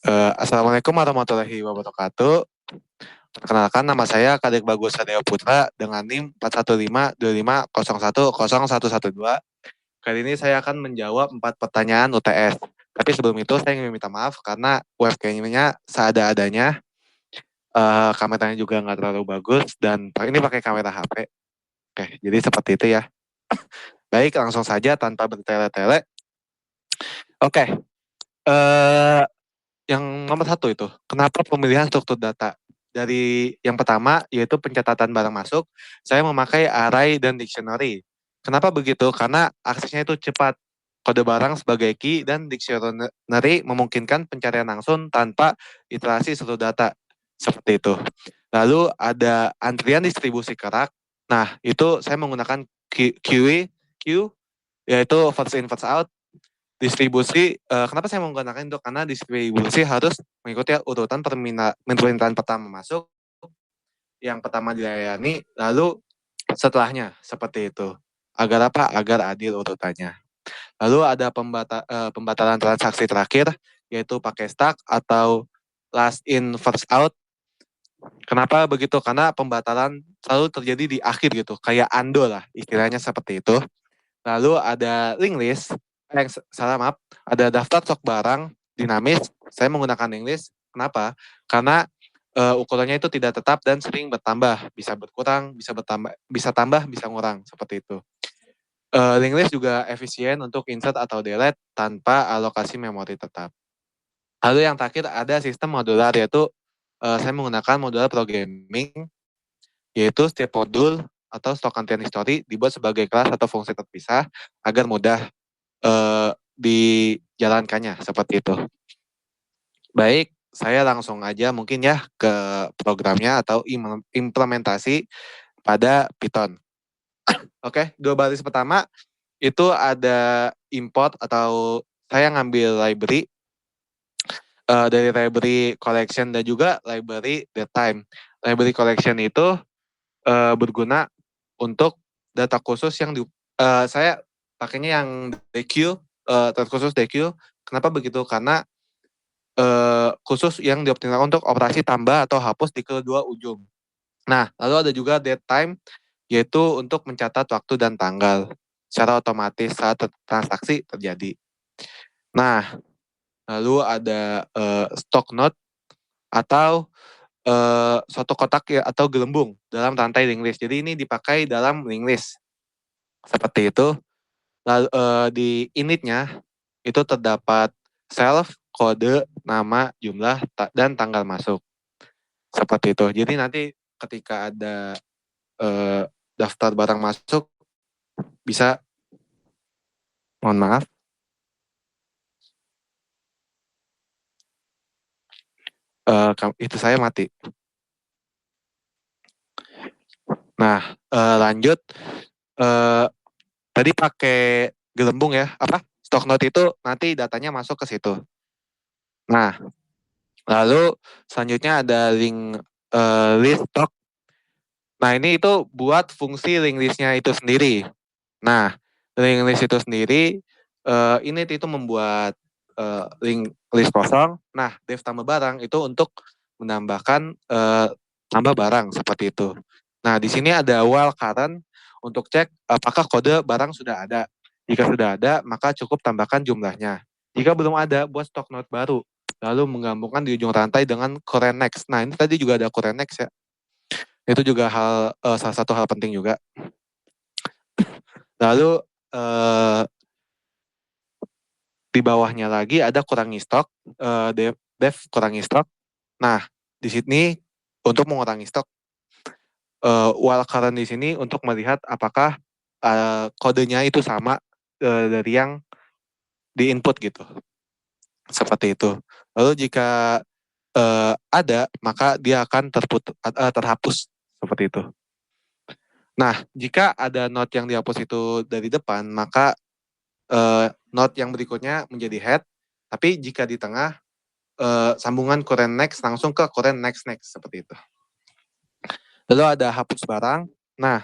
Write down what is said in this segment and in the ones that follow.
Assalamualaikum warahmatullahi wabarakatuh. Perkenalkan, nama saya Kadek Bagus Sadeo Putra dengan NIM 41525010112. Kali ini saya akan menjawab 4 pertanyaan UTS. Tapi sebelum itu saya ingin minta maaf karena webcam-nya seada-adanya. Kameranya juga nggak terlalu bagus dan ini pakai kamera HP. Oke, jadi seperti itu ya. Baik, langsung saja tanpa bertele-tele. Oke, yang nomor 1 itu, kenapa pemilihan struktur data? Dari yang pertama, yaitu pencatatan barang masuk, saya memakai array dan dictionary. Kenapa begitu? Karena aksesnya itu cepat. Kode barang sebagai key dan dictionary memungkinkan pencarian langsung tanpa iterasi struktur data. Seperti itu. Lalu ada antrian distribusi kerak. Nah, itu saya menggunakan QE, yaitu first in first out. Distribusi, kenapa saya menggunakan itu? Karena distribusi harus mengikuti urutan permintaan pertama masuk, yang pertama dilayani, lalu setelahnya, seperti itu. Agar apa? Agar adil urutannya. Lalu ada pembatalan transaksi terakhir, yaitu pakai stack atau last in first out. Kenapa begitu? Karena pembatalan selalu terjadi di akhir gitu, kayak undo lah, istilahnya seperti itu. Lalu ada link list, maaf, ada daftar stok barang dinamis. Saya menggunakan link list. Kenapa? Karena ukurannya itu tidak tetap dan sering bertambah, bisa berkurang, bisa bertambah, bisa tambah, bisa ngurang, seperti itu. Link list juga efisien untuk insert atau delete tanpa alokasi memori tetap. Lalu yang terakhir ada sistem modular, yaitu saya menggunakan modular programming, yaitu setiap modul atau stok content history dibuat sebagai kelas atau fungsi terpisah agar mudah dijalankannya, seperti itu. Baik, saya langsung aja mungkin ya ke programnya atau implementasi pada Python. Oke, 2 baris pertama itu ada import atau saya ngambil library dari library collection dan juga library datetime. Library collection itu berguna untuk data khusus yang saya pakainya yang DQ, terkhusus DQ. Kenapa begitu? Karena khusus yang dioptimalkan untuk operasi tambah atau hapus di kedua ujung. Nah, lalu ada juga datetime, yaitu untuk mencatat waktu dan tanggal secara otomatis saat transaksi terjadi. Nah, lalu ada stock node atau suatu kotak ya, atau gelembung dalam rantai linked list. Jadi ini dipakai dalam linked list. Seperti itu. Lalu di initnya itu terdapat self, kode, nama, jumlah, dan tanggal masuk. Seperti itu. Jadi nanti ketika ada daftar barang masuk, bisa, mohon maaf, itu saya mati. Nah, lanjut. Tadi pakai gelembung ya, apa? Stock node itu nanti datanya masuk ke situ. Nah, lalu selanjutnya ada link list stock. Nah, ini itu buat fungsi link listnya itu sendiri. Nah, link list itu sendiri, ini itu membuat link list kosong. Nah, def tambah barang itu untuk menambahkan tambah barang, seperti itu. Nah, di sini ada while current untuk cek apakah kode barang sudah ada. Jika sudah ada, maka cukup tambahkan jumlahnya. Jika belum ada, buat stock node baru. Lalu menggabungkan di ujung rantai dengan current next. Nah, ini tadi juga ada current next ya. Itu juga salah satu hal penting juga. Lalu di bawahnya lagi ada kurangi stok, dev kurangi stok. Nah, di sini untuk mengurangi stok, while current di sini untuk melihat apakah kodenya itu sama dari yang di input gitu. Seperti itu. Lalu jika ada, maka dia akan terhapus, seperti itu. Nah, jika ada node yang dihapus itu dari depan, maka node yang berikutnya menjadi head, tapi jika di tengah, sambungan current next langsung ke current next, seperti itu. Lalu ada hapus barang. Nah,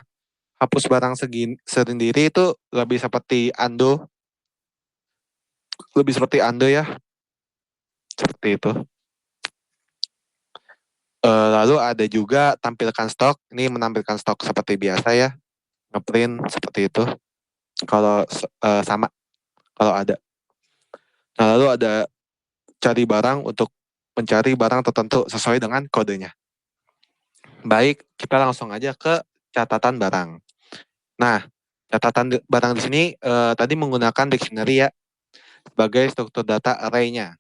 hapus barang sendiri itu lebih seperti undo. Lebih seperti undo ya. seperti itu. Lalu ada juga tampilkan stok, ini menampilkan stok seperti biasa ya, ngeprint seperti itu. Kalau sama, kalau ada. Nah, lalu ada cari barang untuk mencari barang tertentu sesuai dengan kodenya. Baik, kita langsung aja ke catatan barang. Nah, catatan barang di sini tadi menggunakan dictionary ya sebagai struktur data array-nya.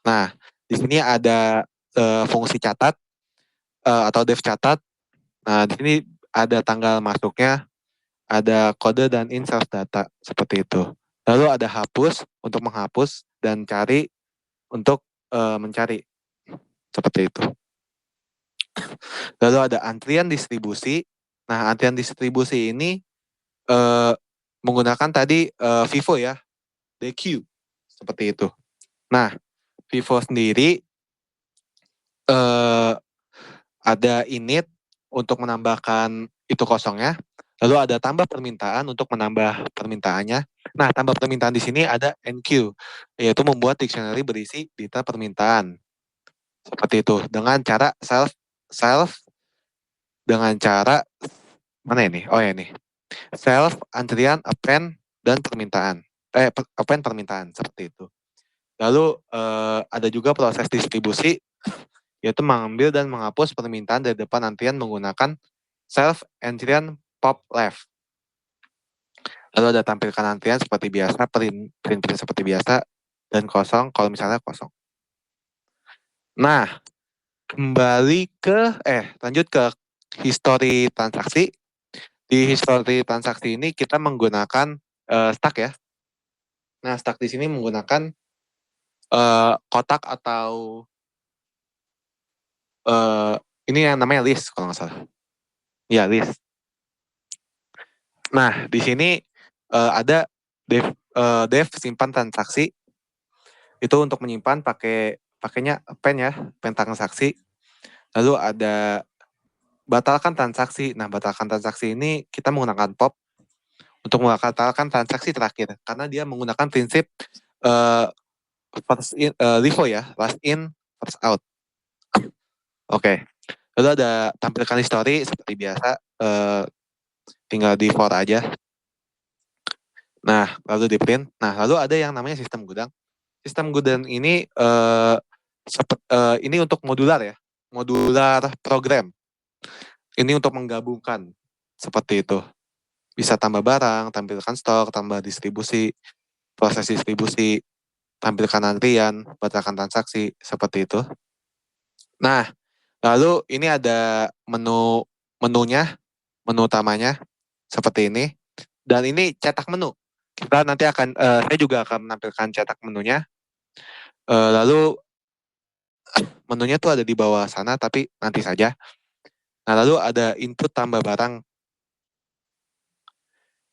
Nah, di sini ada fungsi catat atau def catat. Nah, di sini ada tanggal masuknya, ada kode dan insert data seperti itu. Lalu ada hapus untuk menghapus dan cari untuk mencari seperti itu. Lalu ada antrian distribusi. Nah, antrian distribusi ini menggunakan tadi Vivo ya, DQ seperti itu. Nah, Vivo sendiri ada init untuk menambahkan itu kosongnya. Lalu ada tambah permintaan untuk menambah permintaannya. Nah, tambah permintaan di sini ada NQ, yaitu membuat dictionary berisi data permintaan. Seperti itu, dengan cara self dengan cara mana ini? Oh ya ini. Self, antrian, append, dan permintaan. Append permintaan seperti itu. Lalu ada juga proses distribusi, yaitu mengambil dan menghapus permintaan dari depan antrian menggunakan self antrian pop left. Lalu ada tampilkan antrian seperti biasa, print seperti biasa, dan kosong kalau misalnya kosong. Nah, lanjut ke history transaksi. Di history transaksi ini kita menggunakan stack ya. Nah, stack di sini menggunakan kotak atau ini yang namanya list kalau nggak salah. Ya, list. Nah, di sini ada dev simpan transaksi. Itu untuk menyimpan pakainya pen ya, pen transaksi. Lalu ada batalkan transaksi. Nah, batalkan transaksi ini kita menggunakan pop untuk membatalkan transaksi terakhir karena dia menggunakan prinsip LIFO ya, last in, first out. Oke. Lalu ada tampilkan history seperti biasa, tinggal di for aja. Nah, lalu di print. Nah, lalu ada yang namanya sistem gudang. Sistem gudang ini ini untuk modular ya, modular program. Ini untuk menggabungkan seperti itu. Bisa tambah barang, tampilkan stok, tambah distribusi, proses distribusi, tampilkan antrian, batalkan transaksi, seperti itu. Nah, lalu ini ada menunya, menu utamanya, seperti ini. Dan ini cetak menu. Kita nanti saya juga akan menampilkan cetak menunya. Lalu menunya tuh ada di bawah sana, tapi nanti saja. Nah, lalu ada input tambah barang.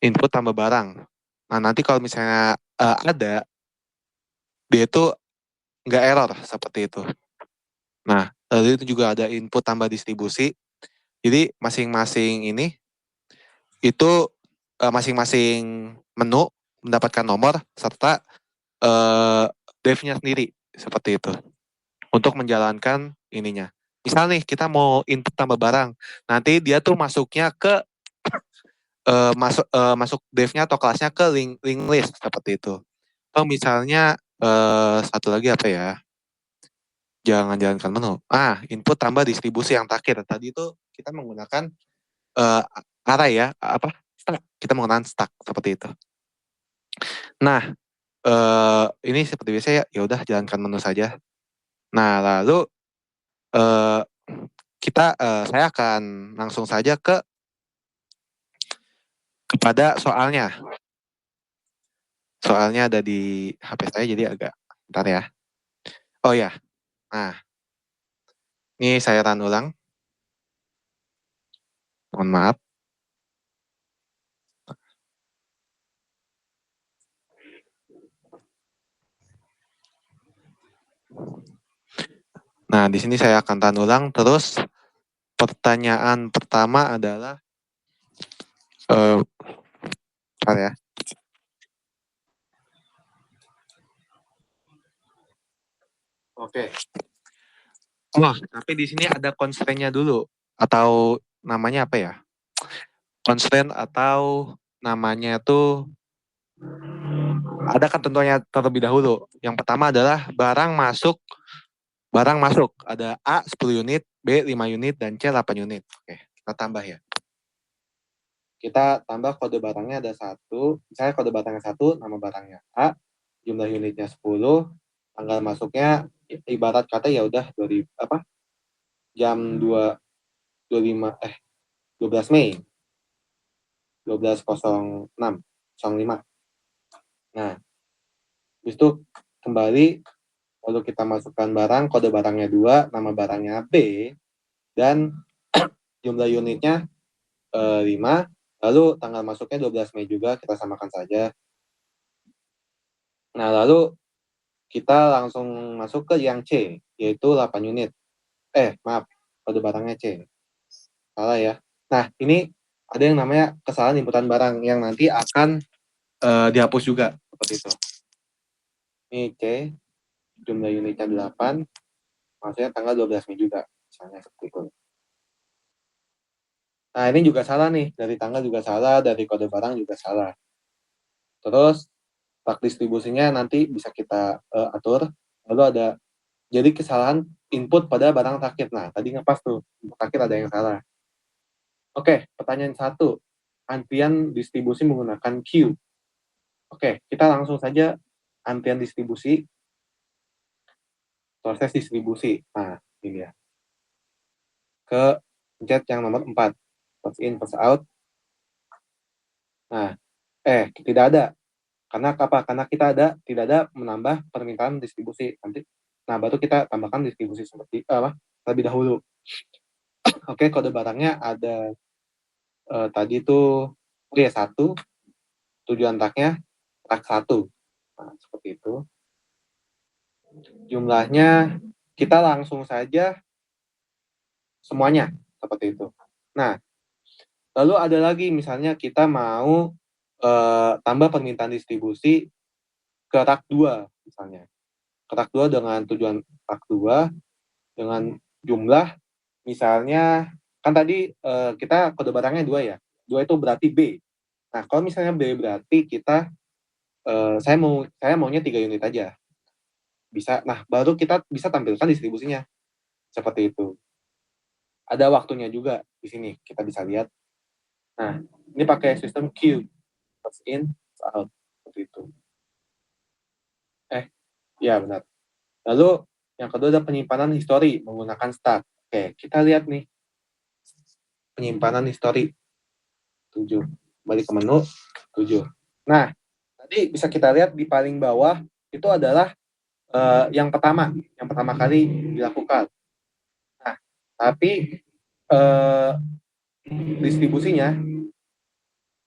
Input tambah barang. Nah, nanti kalau misalnya ada, dia itu nggak error, seperti itu. Nah, lalu itu juga ada input tambah distribusi. Jadi, masing-masing ini, itu masing-masing menu mendapatkan nomor, serta dev-nya sendiri, seperti itu. Untuk menjalankan ininya. Misal nih, kita mau input tambah barang. Nanti dia tuh masuknya ke masuk dev-nya atau kelasnya ke link list seperti itu. Atau misalnya satu lagi apa ya? Jangan jalankan menu. Input tambah distribusi yang terakhir. Tadi itu kita menggunakan array ya, stack. Kita menggunakan stack seperti itu. Nah, ini seperti biasa ya. Ya udah jalankan menu saja. Nah, lalu saya akan langsung saja kepada soalnya. Soalnya ada di HP saya jadi agak bentar ya. Oh ya. Nah, ini saya run ulang. Mohon maaf. Nah, di sini saya akan run ulang. Terus pertanyaan pertama adalah bentar ya. Oke. Oh, tapi di sini ada constraint-nya dulu. Atau namanya apa ya? Constraint atau namanya tuh ada ketentuannya terlebih dahulu. Yang pertama adalah barang masuk. Ada A 10 unit, B 5 unit, dan C 8 unit. Oke, kita tambah ya. Kita tambah kode barangnya ada 1. Misalnya kode barangnya 1, nama barangnya A, jumlah unitnya 10, tanggal masuknya ibarat kata ya udah jam 12 Mei 12.06.05. Nah, habis itu kembali lalu kita masukkan barang, kode barangnya 2, nama barangnya B, dan jumlah unitnya 5, lalu tanggal masuknya 12 Mei juga, kita samakan saja. Nah, lalu kita langsung masuk ke yang C, yaitu 8 unit. Maaf, kode barangnya C. Salah ya. Nah, ini ada yang namanya kesalahan inputan barang yang nanti akan dihapus juga, seperti itu. Ini C, jumlah unitnya 8, maksudnya tanggal 12 Mei juga, misalnya seperti itu. Nah, ini juga salah nih, dari tanggal juga salah, dari kode barang juga salah. Terus, tak distribusinya nanti bisa kita atur, lalu ada, jadi kesalahan input pada barang terakhir. Nah, tadi ngepas tuh, terakhir ada yang salah. Oke, pertanyaan 1, antrian distribusi menggunakan queue. Oke, kita langsung saja antrian distribusi, proses distribusi. Nah, ini ya. Ke pencet yang nomor 4, first in, first out. Nah, tidak ada. Karena apa? Karena kita tidak ada menambah permintaan distribusi. Nanti, nah baru kita tambahkan distribusi seperti terlebih dahulu. Oke, kode barangnya ada tadi itu 1, tujuan taknya tak 1. Nah, seperti itu. Jumlahnya kita langsung saja semuanya seperti itu. Nah, lalu ada lagi misalnya kita mau tambah permintaan distribusi ke rak 2 misalnya. Ke rak 2 dengan tujuan rak 2 dengan jumlah misalnya kan tadi kita kode barangnya 2 ya. 2 itu berarti B. Nah, kalau misalnya B berarti kita saya maunya 3 unit aja. Bisa. Nah, baru kita bisa tampilkan distribusinya. Seperti itu. Ada waktunya juga di sini kita bisa lihat. Nah, ini pakai sistem queue. First in, first out. Seperti itu. Ya benar. Lalu yang kedua ada penyimpanan histori menggunakan start. Oke, kita lihat nih. Penyimpanan histori. 7. Balik ke menu. 7. Nah, tadi bisa kita lihat di paling bawah itu adalah yang pertama kali dilakukan. Nah, tapi distribusinya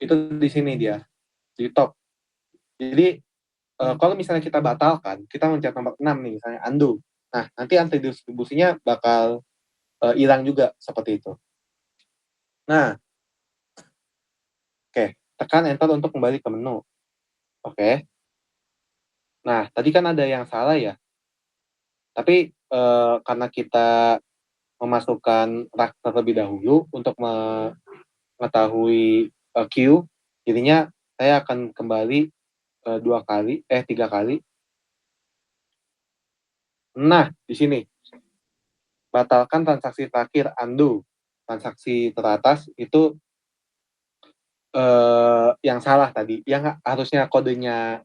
itu di sini dia, di top. Jadi kalau misalnya kita batalkan, kita mencet nomor 6 nih, misalnya undo. Nah, nanti anti distribusinya bakal hilang juga seperti itu. Nah, oke, tekan enter untuk kembali ke menu. Oke. Nah, tadi kan ada yang salah ya. Tapi karena kita memasukkan rak terlebih dahulu untuk mengetahui queue, jadinya saya akan kembali 3 kali. Nah, di sini batalkan transaksi terakhir, undo. Transaksi teratas itu yang salah tadi. Yang harusnya kodenya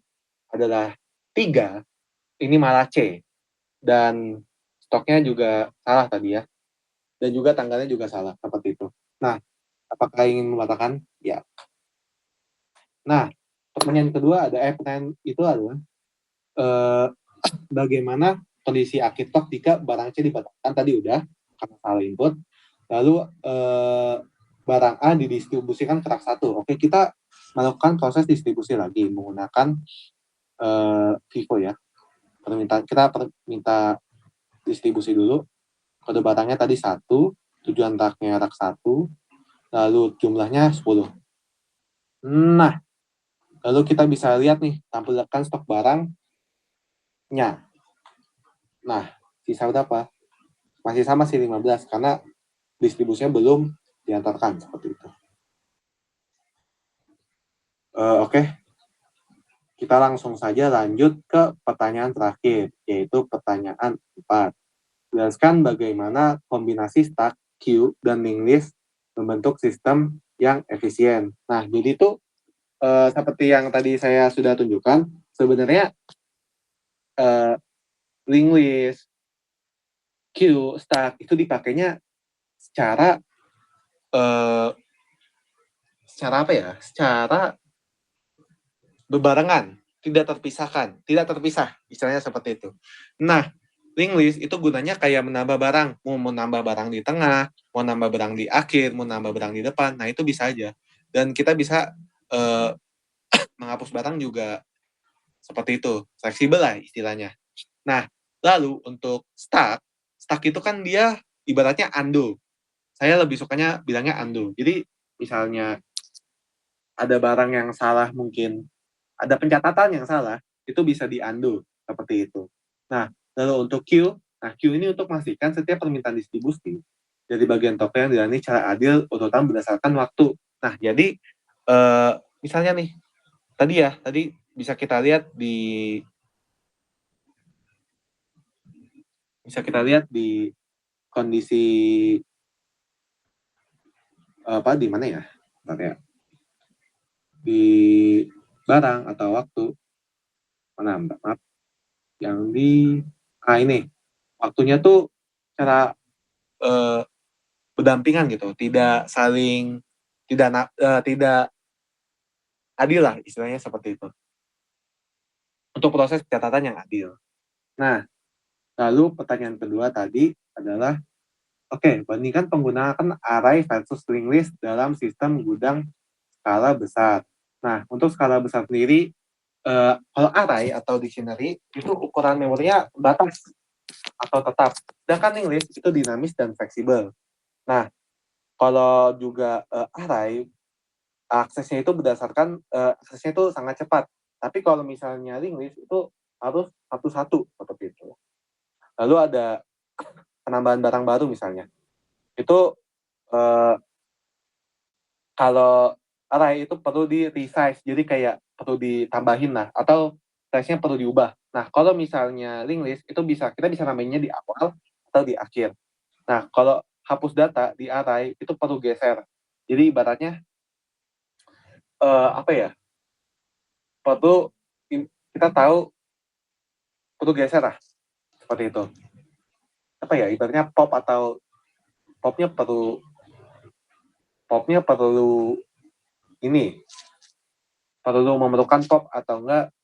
adalah 3, ini malah C. Dan stoknya juga salah tadi ya. Dan juga tanggalnya juga salah, seperti itu. Nah, apakah ingin membatalkan? Ya. Nah, pertanyaan kedua pertanyaan itu adalah bagaimana kondisi akhir stok jika barang C dibatalkan tadi udah karena salah input. Lalu barang A didistribusikan ke rak 1. Oke, kita melakukan proses distribusi lagi menggunakan FIFO ya. Kita minta distribusi dulu. Kode barangnya tadi 1, tujuan raknya rak 1, lalu jumlahnya 10. Nah, lalu kita bisa lihat nih, tampilkan stok barangnya. Nah, sisa berapa? Masih sama sih 15 karena distribusinya belum diantarkan seperti itu. Oke. Kita langsung saja lanjut ke pertanyaan terakhir, yaitu pertanyaan 4. Jelaskan bagaimana kombinasi stack, queue, dan linked list membentuk sistem yang efisien. Nah, jadi itu seperti yang tadi saya sudah tunjukkan, sebenarnya linked list, queue, stack itu dipakainya secara apa ya? Secara berbarengan, tidak terpisah, istilahnya seperti itu. Nah, linked list itu gunanya kayak menambah barang, mau nambah barang di tengah, mau nambah barang di akhir, mau nambah barang di depan, nah itu bisa aja. Dan kita bisa menghapus barang juga seperti itu, fleksibel lah istilahnya. Nah, lalu untuk stack itu kan dia ibaratnya undo. Saya lebih sukanya bilangnya undo. Jadi misalnya ada barang yang salah mungkin, ada pencatatan yang salah, itu bisa di-undo, seperti itu. Nah, lalu untuk queue, queue ini untuk memastikan setiap permintaan distribusi dari bagian toko yang dilayani secara adil urutan berdasarkan waktu. Nah, jadi misalnya nih, tadi bisa kita lihat di kondisi di mana ya? Bentar ya. Di barang atau waktu. Mana, maaf. Yang di ini waktunya tuh secara berdampingan gitu, tidak saling tidak adil lah istilahnya seperti itu. Untuk proses pencatatan yang adil. Nah, lalu pertanyaan kedua tadi adalah bandingkan penggunaan array versus linked list dalam sistem gudang skala besar. Nah, untuk skala besar sendiri, kalau array atau dictionary itu ukuran memorinya batas atau tetap. Sedangkan linked list itu dinamis dan fleksibel. Nah, kalau juga array, aksesnya itu aksesnya itu sangat cepat. Tapi kalau misalnya linked list itu harus satu-satu seperti itu. Lalu ada penambahan barang baru misalnya. Itu kalau array itu perlu di-resize, jadi kayak perlu ditambahin lah, atau size-nya perlu diubah. Nah, kalau misalnya linked list itu kita bisa namainnya di awal atau di akhir. Nah, kalau hapus data di array itu perlu geser. Jadi ibaratnya kita tahu perlu geser lah seperti itu. Ibaratnya popnya perlu memerlukan pop atau enggak,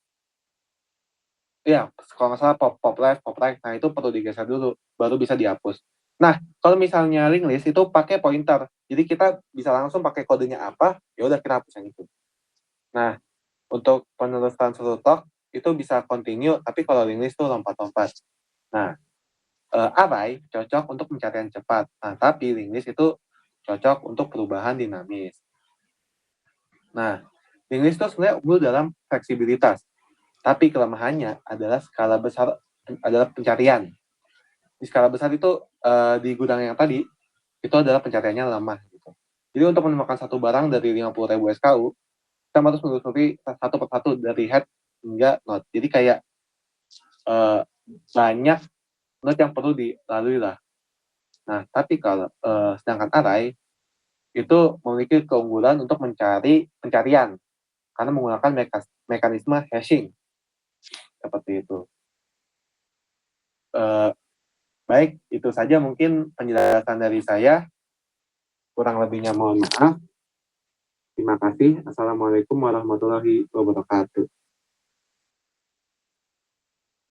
ya kalau nggak salah pop left, pop right, nah itu perlu digeser dulu baru bisa dihapus. Nah, kalau misalnya linked list itu pakai pointer, jadi kita bisa langsung pakai kodenya apa, ya udah kita hapus yang itu. Nah, untuk penerusan tok itu bisa continue, tapi kalau linked list itu lompat-lompat. Nah, array cocok untuk pencarian cepat, nah tapi linked list itu cocok untuk perubahan dinamis. Nah, linked list itu sebenarnya unggul dalam fleksibilitas, tapi kelemahannya adalah skala besar, adalah pencarian. Di skala besar itu di gudang yang tadi itu adalah pencariannya lemah gitu. Jadi untuk menemukan satu barang dari 50.000 SKU, kita harus menelusuri satu persatu dari head hingga node. Jadi kayak banyak node yang perlu dilalui lah. Nah, tapi kalau sedangkan array itu memiliki keunggulan untuk mencari pencarian karena menggunakan mekanisme hashing seperti itu. Baik, itu saja mungkin penjelasan dari saya. Kurang lebihnya mohon maaf. Terima kasih. Assalamualaikum warahmatullahi wabarakatuh.